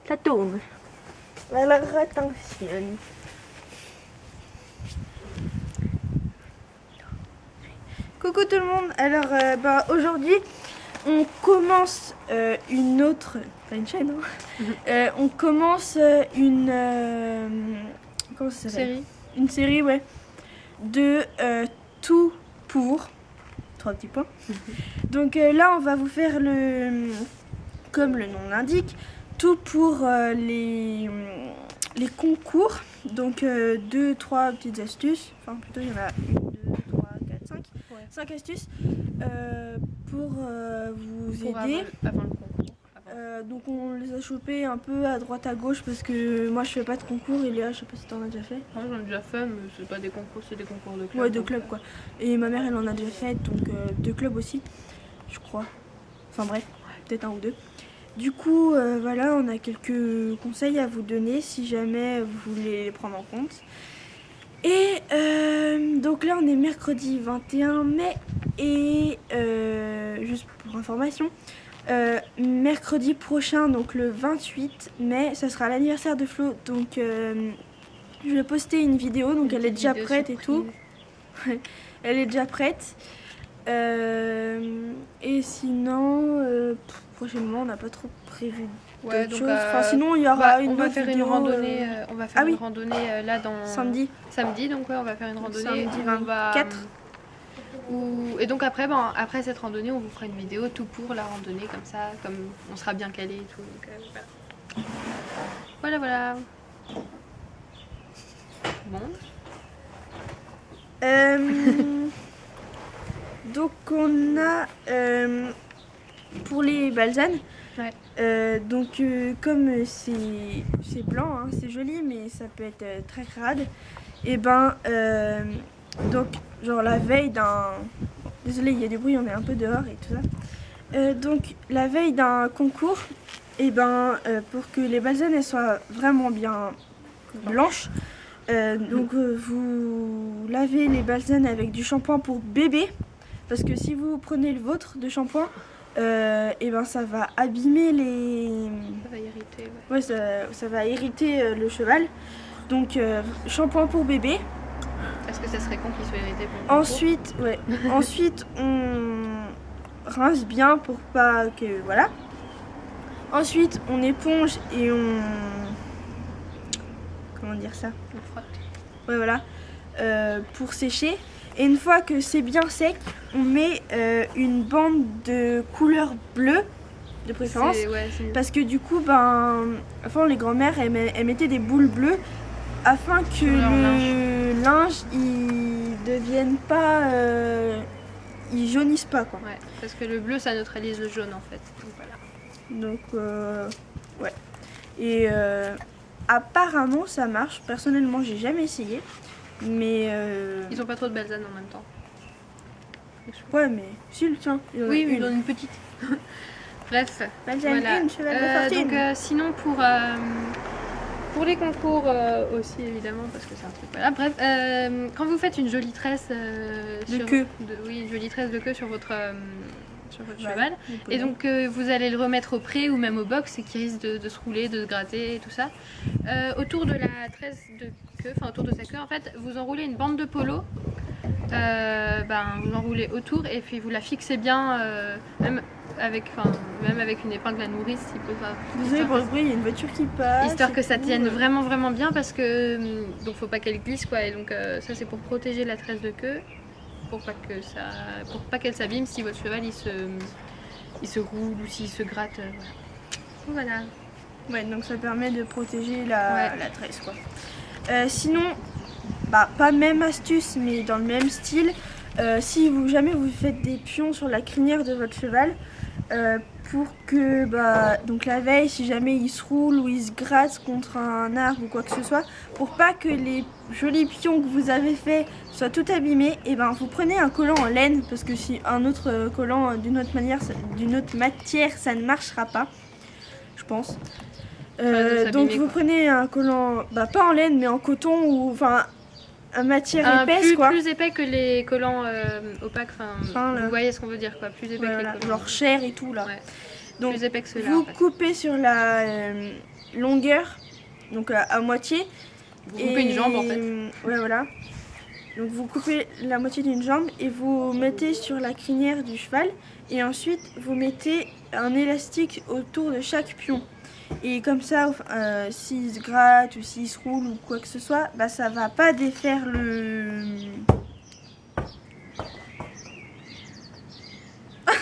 Ça tourne. Alors attention. Coucou tout le monde. Alors aujourd'hui on commence une autre, pas une chaîne, hein. On commence une comment ça s'appelle ? Série. Une série, ouais, de tout pour 3 petits points. Donc là on va vous faire comme le nom l'indique, tout pour les concours. Donc 2-3 petites astuces, enfin plutôt il y en a 1, 2, 3, 4, 5. 5 astuces pour vous aider. Avant le concours. Donc on les a chopés un peu à droite à gauche parce que moi je fais pas de concours et Léa, je sais pas si t'en as déjà fait. Moi j'en ai déjà fait, mais c'est pas des concours, c'est des concours de club. Ouais, de club quoi. Et ma mère elle en a déjà fait, donc de club aussi, je crois. Enfin bref, peut-être un ou deux. Du coup voilà, on a quelques conseils à vous donner si jamais vous voulez les prendre en compte. Et donc là on est mercredi 21 mai et juste pour information, mercredi prochain, donc le 28 mai, ça sera l'anniversaire de Flo, donc je vais poster une vidéo, donc elle est déjà prête et tout. Elle est déjà prête. Et sinon, prochainement on n'a pas trop prévu d'autres choses. Enfin, sinon il y aura une autre vidéo, randonnée. On va faire ah oui, une randonnée là dans samedi, donc ouais, on va faire une randonnée samedi où on va 24. et donc après cette randonnée on vous fera une vidéo tout pour la randonnée, comme ça, comme on sera bien calé et tout, donc voilà. Bon, donc on a pour les balsanes, ouais. donc comme c'est blanc, hein, c'est joli mais ça peut être très crade, et donc genre la veille d'un, désolé il y a du bruit, on est un peu dehors et tout ça, donc la veille d'un concours, et pour que les balsanes elles soient vraiment bien blanches, donc vous lavez les balsanes avec du shampoing pour bébé, parce que si vous prenez le vôtre de shampoing, ça va abîmer les... Ça va irriter, ouais, ça va irriter le cheval. Donc shampoing pour bébé. Est-ce que ça serait con qu'il soit irrité pour le concours ? Ensuite on rince bien pour pas que... Voilà. Ensuite on éponge et on... Comment dire ça ? On frotte. Ouais, voilà. Pour sécher. Et une fois que c'est bien sec, on met une bande de couleur bleue, de préférence. Parce que du coup, avant les grand-mères, elles mettaient des boules bleues afin que le linge, il devienne pas... il jaunisse pas, quoi. Ouais, parce que le bleu, ça neutralise le jaune, en fait. Donc, voilà. Donc, ouais. Et apparemment, ça marche. Personnellement, j'ai jamais essayé. Mais ils ont pas trop de balsanes en même temps. Ouais, mais si, le tien. Oui, mais ils ont une petite. Bref. Balsane Voilà. une, cheval de fortune. Donc sinon pour les concours aussi évidemment, parce que c'est un truc. Voilà. Bref, quand vous faites une jolie tresse de queue. Une jolie tresse de queue sur votre cheval, et donc vous allez le remettre au pré ou même au box, et qui risque de se rouler, de se gratter et tout ça. Autour de la tresse de queue, enfin autour de sa queue en fait, vous enroulez une bande de polo. Vous enroulez autour et puis vous la fixez bien, même avec une épingle à nourrice s'il peut pas. Désolé pour le bruit, il y a une voiture qui passe. Histoire que ça tienne vraiment bien, parce que donc faut pas qu'elle glisse, quoi, et donc ça c'est pour protéger la tresse de queue, pour pas qu'elle s'abîme si votre cheval il se roule ou s'il se gratte. Voilà. Ouais, donc ça permet de protéger la tresse, quoi. Sinon, pas même astuce, mais dans le même style, si jamais vous faites des pions sur la crinière de votre cheval, pour que donc la veille, si jamais il se roule ou il se gratte contre un arbre ou quoi que ce soit, pour pas que les jolis pions que vous avez fait soient tout abîmés, et vous prenez un collant en laine, parce que si un autre collant d'une autre matière, ça ne marchera pas, je pense. Donc vous prenez un collant, pas en laine mais en coton, ou enfin matière épaisse, quoi. Plus épais que les collants opaques, vous voyez ce qu'on veut dire, quoi. Plus épais que les collants. Genre chair et tout là. Ouais. Donc plus épais que ceux-là, vous en fait. coupez sur la longueur, donc à moitié. Vous coupez une jambe en fait. Ouais, voilà. Donc vous coupez la moitié d'une jambe et vous mettez sur la crinière du cheval. Et ensuite, vous mettez un élastique autour de chaque pion. Et comme ça, s'il se gratte ou s'il se roule ou quoi que ce soit, bah ça va pas défaire le...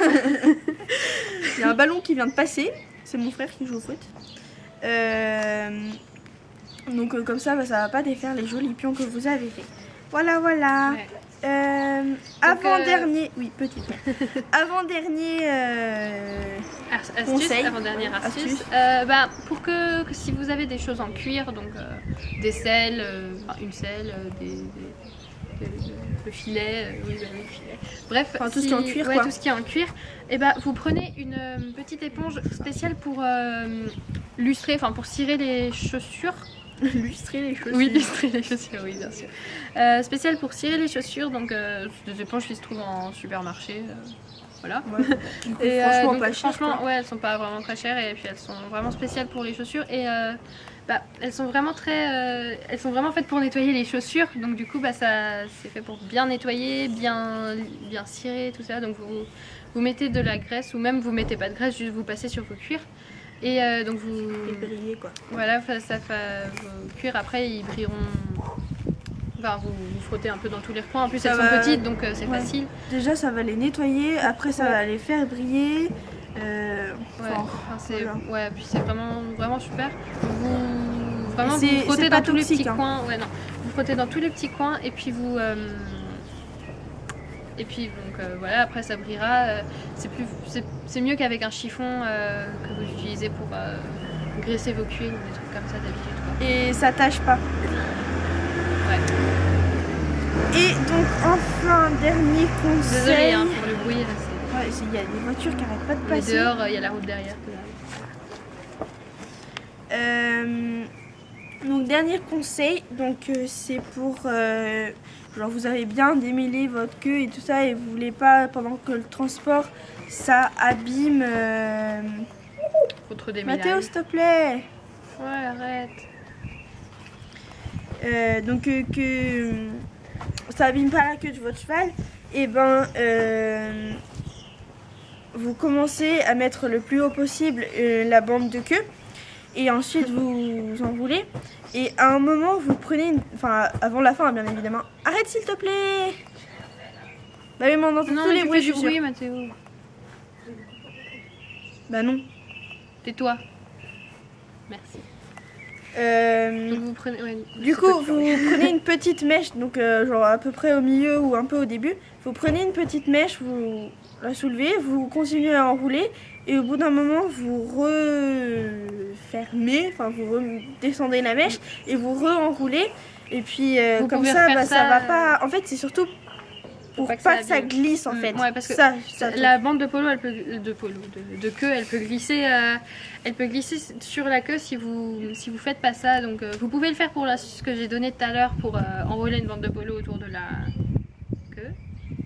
Il y a un ballon qui vient de passer. C'est mon frère qui joue au foot. Donc comme ça, bah, ça va pas défaire les jolis pions que vous avez fait. Voilà, voilà. Ouais. Avant-dernier... Oui, petit. Avant-dernier conseil. Avant-dernière astuce. Pour que si vous avez des choses en cuir, donc des selles, une selle, le filet, le filet. Bref, Enfin, tout ce qui est en cuir, ouais, quoi. tout ce qui est en cuir. Et vous prenez une petite éponge spéciale pour lustrer, enfin pour cirer les chaussures. Lustrer les chaussures. Oui, lustrer les chaussures, oui, bien sûr. Spécial pour cirer les chaussures, donc des éponges qui se trouvent en supermarché. Voilà. Ouais, du coup, Et, franchement, donc, pas cher. franchement, ouais, elles sont pas vraiment très chères et puis elles sont vraiment spéciales pour les chaussures et elles sont vraiment elles sont vraiment faites pour nettoyer les chaussures. Donc du coup, ça c'est fait pour bien nettoyer, bien cirer tout ça. Donc vous mettez de la graisse ou même vous mettez pas de graisse, juste vous passez sur vos cuirs. Et donc vous... Et briller, quoi. Voilà, ça fait vos cuirs après ils brilleront. Enfin, vous frottez un peu dans tous les recoins. En plus, elles sont petites, donc c'est facile. Déjà, ça va les nettoyer. Après, ça va les faire briller. Ouais, puis c'est vraiment super. Vous frottez pas dans tous les toxique, petits hein. coins. Ouais, non. Vous frottez dans tous les petits coins et puis vous. Voilà, après ça brillera. C'est mieux qu'avec un chiffon que vous utilisez pour graisser vos cuirs ou des trucs comme ça d'habitude, quoi. Et ça tâche pas. Ouais. Et donc, enfin, dernier conseil. Désolée hein, pour le bruit. Là, ouais, il y a des voitures qui n'arrêtent pas de on est passer. dehors, il y a la route derrière. Donc, dernier conseil, donc c'est pour genre vous avez bien démêlé votre queue et tout ça et vous voulez pas pendant que le transport ça abîme. Votre démêlage. Mathéo, s'il te plaît. Ouais, arrête. Donc que ça abîme pas la queue de votre cheval, et vous commencez à mettre le plus haut possible la bande de queue et ensuite vous enroulez et à un moment vous prenez enfin avant la fin bien évidemment. Arrête s'il te plaît. Bah oui mais on entend tous les bruits du bruit, Mathéo. Bah non. Tais-toi. Merci. Donc vous prenez, du coup, vous prenez une petite mèche, donc genre à peu près au milieu ou un peu au début. Vous prenez une petite mèche, vous la soulevez, vous continuez à enrouler et au bout d'un moment, vous refermez, enfin vous redescendez la mèche et vous re-enroulez. Et puis comme ça, ça va pas. En fait, c'est surtout pour pas que ça glisse en fait. Ouais, parce que la bande de polo, de queue, elle peut glisser sur la queue si vous faites pas ça. Donc vous pouvez le faire pour l'astuce que j'ai donnée tout à l'heure pour enrouler une bande de polo autour de la queue.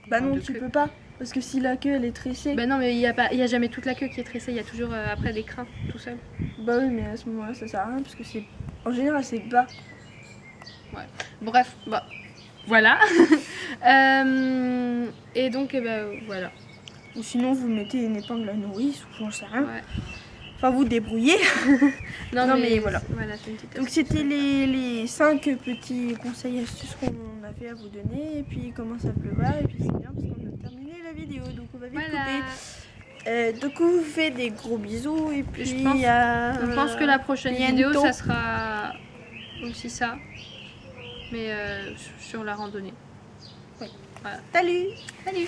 Bah non, tu peux pas. Parce que si la queue elle est tressée. Bah non, mais il y a jamais toute la queue qui est tressée. Il y a toujours après des crins tout seul. Bah oui, mais à ce moment-là ça sert à rien parce que c'est en général c'est bas. Ouais. Bref, bah. Voilà. Et donc, voilà. Ou sinon, vous mettez une épingle à nourrice ou j'en sais rien. Ouais. Enfin, vous débrouillez. non, mais voilà. C'est une petite donc, c'était les 5 petits conseils astuces qu'on avait à vous donner. Et puis, il commence à pleuvoir. Et puis, c'est bien parce qu'on a terminé la vidéo. Donc, on va vite couper. Donc, on vous fait des gros bisous. Et puis, je pense que la prochaine vidéo, ça sera aussi ça. Mais sur la randonnée. Oui. Voilà. Salut. Salut.